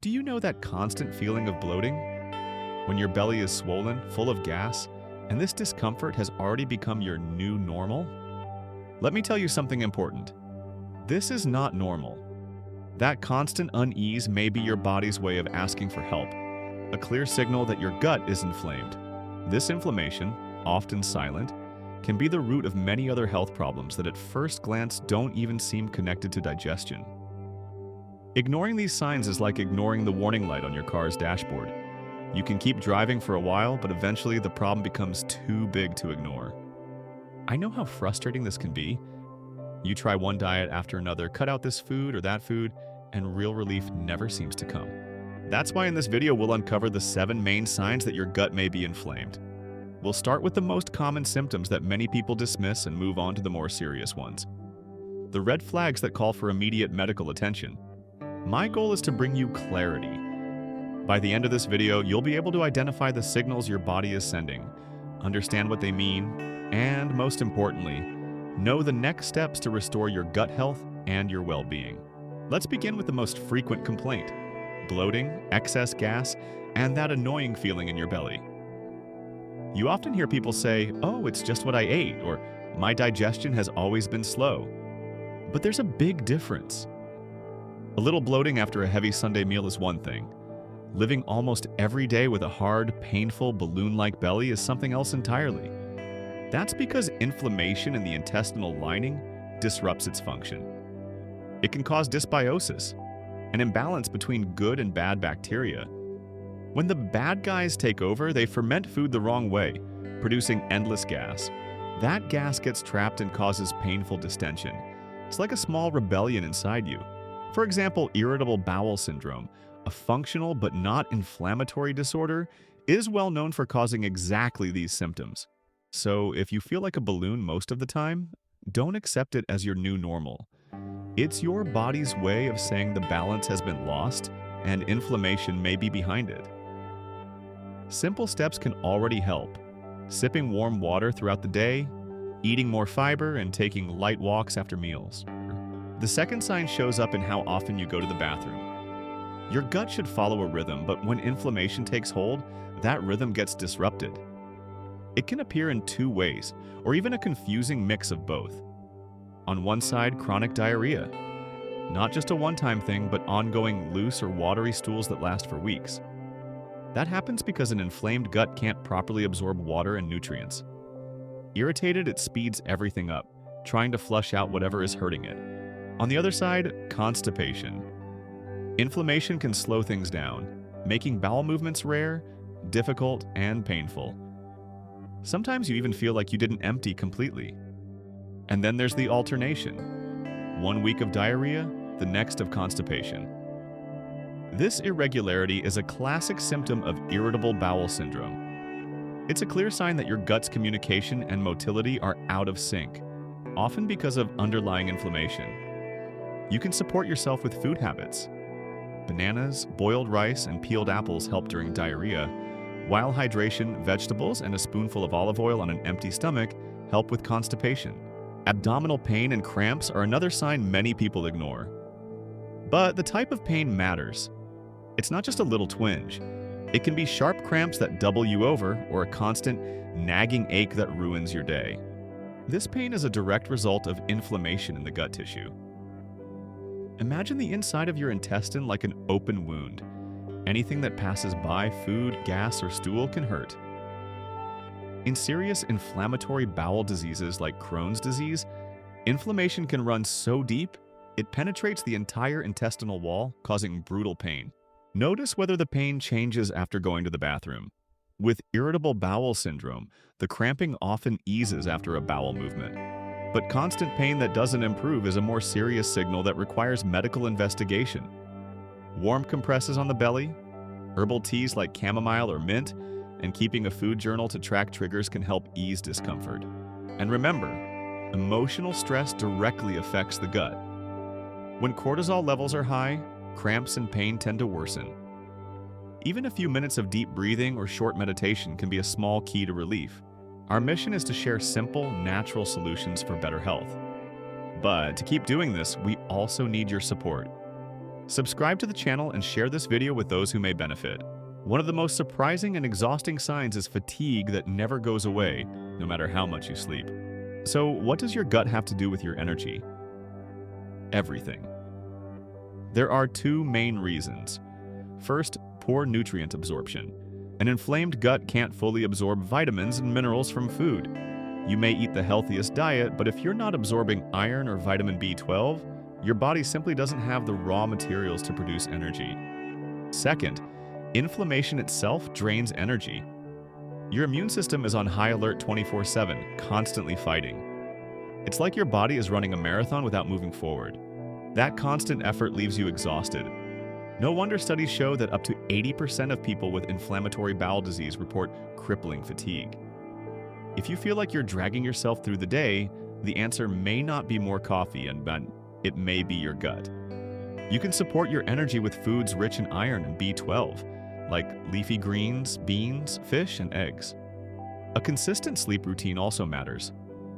Do you know that constant feeling of bloating? When your belly is swollen, full of gas, and this discomfort has already become your new normal? Let me tell you something important. This is not normal. That constant unease may be your body's way of asking for help, a clear signal that your gut is inflamed. This inflammation, often silent, can be the root of many other health problems that at first glance don't even seem connected to digestion. Ignoring these signs is like ignoring the warning light on your car's dashboard. You can keep driving for a while, but eventually the problem becomes too big to ignore. I know how frustrating this can be. You try one diet after another, cut out this food or that food, and real relief never seems to come. That's why in this video we'll uncover the 7 main signs that your gut may be inflamed. We'll start with the most common symptoms that many people dismiss and move on to the more serious ones. The red flags that call for immediate medical attention. My goal is to bring you clarity. By the end of this video, you'll be able to identify the signals your body is sending, understand what they mean, and most importantly, know the next steps to restore your gut health and your well-being. Let's begin with the most frequent complaint: bloating, excess gas, and that annoying feeling in your belly. You often hear people say, "Oh, it's just what I ate," or "My digestion has always been slow." But there's a big difference. A little bloating after a heavy Sunday meal is one thing. Living almost every day with a hard, painful, balloon-like belly is something else entirely. That's because inflammation in the intestinal lining disrupts its function. It can cause dysbiosis, an imbalance between good and bad bacteria. When the bad guys take over, they ferment food the wrong way, producing endless gas. That gas gets trapped and causes painful distension. It's like a small rebellion inside you. For example, irritable bowel syndrome, a functional but not inflammatory disorder, is well known for causing exactly these symptoms. So if you feel like a balloon most of the time, don't accept it as your new normal. It's your body's way of saying the balance has been lost and inflammation may be behind it. Simple steps can already help. Sipping warm water throughout the day, eating more fiber, and taking light walks after meals. The second sign shows up in how often you go to the bathroom. Your gut should follow a rhythm, but when inflammation takes hold, that rhythm gets disrupted. It can appear in 2 ways, or even a confusing mix of both. On one side, chronic diarrhea. Not just a one-time thing, but ongoing loose or watery stools that last for weeks. That happens because an inflamed gut can't properly absorb water and nutrients. Irritated, it speeds everything up, trying to flush out whatever is hurting it. On the other side, constipation. Inflammation can slow things down, making bowel movements rare, difficult, and painful. Sometimes you even feel like you didn't empty completely. And then there's the alternation. 1 week of diarrhea, the next of constipation. This irregularity is a classic symptom of irritable bowel syndrome. It's a clear sign that your gut's communication and motility are out of sync, often because of underlying inflammation. You can support yourself with food habits. Bananas, boiled rice, and peeled apples help during diarrhea, while hydration, vegetables, and a spoonful of olive oil on an empty stomach help with constipation. Abdominal pain and cramps are another sign many people ignore. But the type of pain matters. It's not just a little twinge. It can be sharp cramps that double you over, or a constant, nagging ache that ruins your day. This pain is a direct result of inflammation in the gut tissue. Imagine the inside of your intestine like an open wound. Anything that passes by, food, gas, or stool, can hurt. In serious inflammatory bowel diseases like Crohn's disease, inflammation can run so deep, it penetrates the entire intestinal wall, causing brutal pain. Notice whether the pain changes after going to the bathroom. With irritable bowel syndrome, the cramping often eases after a bowel movement. But constant pain that doesn't improve is a more serious signal that requires medical investigation. Warm compresses on the belly, herbal teas like chamomile or mint, and keeping a food journal to track triggers can help ease discomfort. And remember, emotional stress directly affects the gut. When cortisol levels are high, cramps and pain tend to worsen. Even a few minutes of deep breathing or short meditation can be a small key to relief. Our mission is to share simple, natural solutions for better health. But to keep doing this, we also need your support. Subscribe to the channel and share this video with those who may benefit. One of the most surprising and exhausting signs is fatigue that never goes away, no matter how much you sleep. So, what does your gut have to do with your energy? Everything. There are two main reasons. First, poor nutrient absorption. An inflamed gut can't fully absorb vitamins and minerals from food. You may eat the healthiest diet, but if you're not absorbing iron or vitamin B12, your body simply doesn't have the raw materials to produce energy. Second, inflammation itself drains energy. Your immune system is on high alert 24/7, constantly fighting. It's like your body is running a marathon without moving forward. That constant effort leaves you exhausted. No wonder studies show that up to 80% of people with inflammatory bowel disease report crippling fatigue. If you feel like you're dragging yourself through the day, the answer may not be more coffee, but it may be your gut. You can support your energy with foods rich in iron and B12, like leafy greens, beans, fish, and eggs. A consistent sleep routine also matters.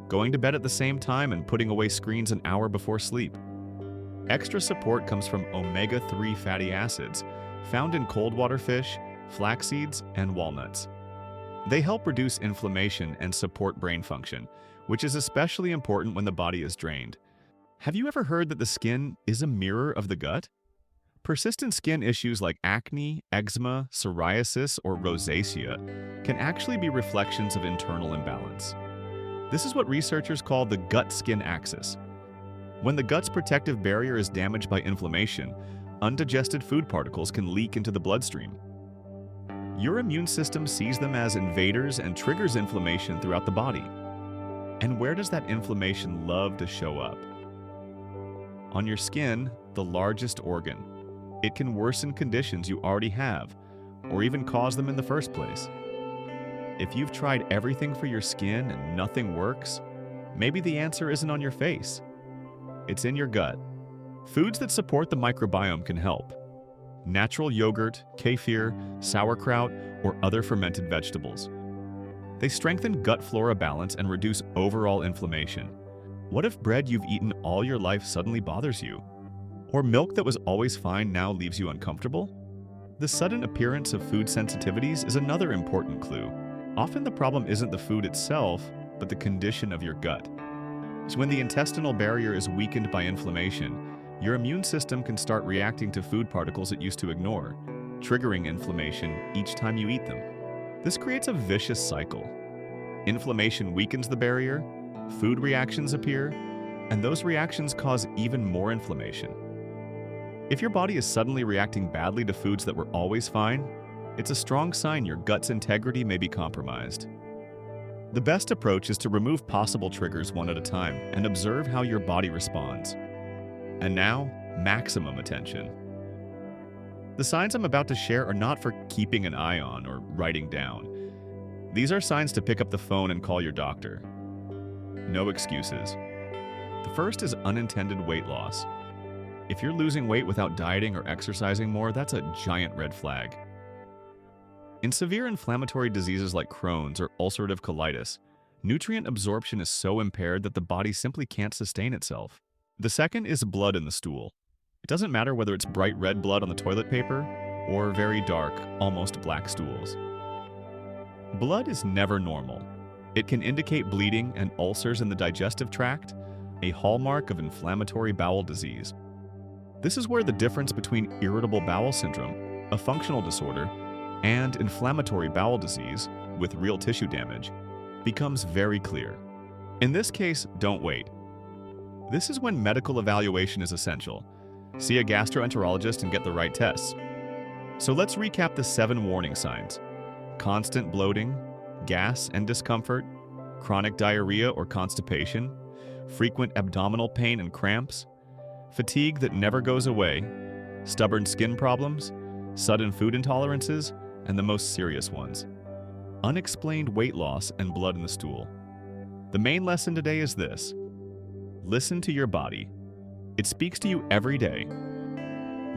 Going to bed at the same time and putting away screens an hour before sleep. Extra support comes from omega-3 fatty acids, found in cold water fish, flax seeds, and walnuts. They help reduce inflammation and support brain function, which is especially important when the body is drained. Have you ever heard that the skin is a mirror of the gut? Persistent skin issues like acne, eczema, psoriasis, or rosacea can actually be reflections of internal imbalance. This is what researchers call the gut-skin axis. When the gut's protective barrier is damaged by inflammation, undigested food particles can leak into the bloodstream. Your immune system sees them as invaders and triggers inflammation throughout the body. And where does that inflammation love to show up? On your skin, the largest organ. It can worsen conditions you already have, or even cause them in the first place. If you've tried everything for your skin and nothing works, maybe the answer isn't on your face. It's in your gut. Foods that support the microbiome can help. Natural yogurt, kefir, sauerkraut, or other fermented vegetables. They strengthen gut flora balance and reduce overall inflammation. What if bread you've eaten all your life suddenly bothers you? Or milk that was always fine now leaves you uncomfortable? The sudden appearance of food sensitivities is another important clue. Often the problem isn't the food itself, but the condition of your gut. So when the intestinal barrier is weakened by inflammation, your immune system can start reacting to food particles it used to ignore, triggering inflammation each time you eat them. This creates a vicious cycle. Inflammation weakens the barrier, food reactions appear, and those reactions cause even more inflammation. If your body is suddenly reacting badly to foods that were always fine, it's a strong sign your gut's integrity may be compromised. The best approach is to remove possible triggers one at a time and observe how your body responds. And now, maximum attention. The signs I'm about to share are not for keeping an eye on or writing down. These are signs to pick up the phone and call your doctor. No excuses. The first is unintended weight loss. If you're losing weight without dieting or exercising more, that's a giant red flag. In severe inflammatory diseases like Crohn's or ulcerative colitis, nutrient absorption is so impaired that the body simply can't sustain itself. The second is blood in the stool. It doesn't matter whether it's bright red blood on the toilet paper or very dark, almost black stools. Blood is never normal. It can indicate bleeding and ulcers in the digestive tract, a hallmark of inflammatory bowel disease. This is where the difference between irritable bowel syndrome, a functional disorder, and inflammatory bowel disease, with real tissue damage, becomes very clear. In this case, don't wait. This is when medical evaluation is essential. See a gastroenterologist and get the right tests. So let's recap the 7 warning signs: constant bloating, gas and discomfort, chronic diarrhea or constipation, frequent abdominal pain and cramps, fatigue that never goes away, stubborn skin problems, sudden food intolerances, and the most serious ones: unexplained weight loss and blood in the stool. The main lesson today is this: listen to your body. It speaks to you every day.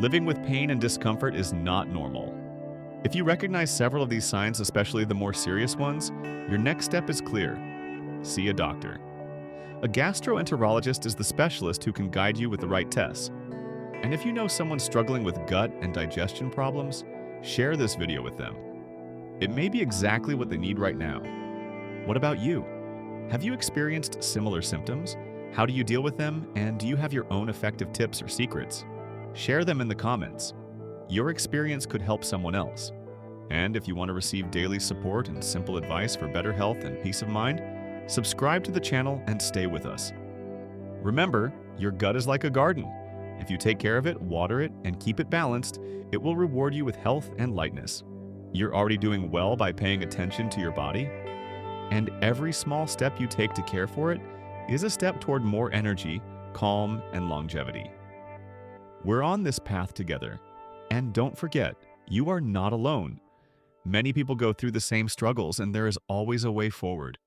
Living with pain and discomfort is not normal. If you recognize several of these signs, especially the more serious ones, your next step is clear: see a doctor. A gastroenterologist is the specialist who can guide you with the right tests. And if you know someone struggling with gut and digestion problems, share this video with them. It may be exactly what they need right now. What about you? Have you experienced similar symptoms? How do you deal with them? And do you have your own effective tips or secrets? Share them in the comments. Your experience could help someone else. And if you want to receive daily support and simple advice for better health and peace of mind, subscribe to the channel and stay with us. Remember, your gut is like a garden. If you take care of it, water it, and keep it balanced, it will reward you with health and lightness. You're already doing well by paying attention to your body, and every small step you take to care for it is a step toward more energy, calm, and longevity. We're on this path together, and don't forget, you are not alone. Many people go through the same struggles, and there is always a way forward.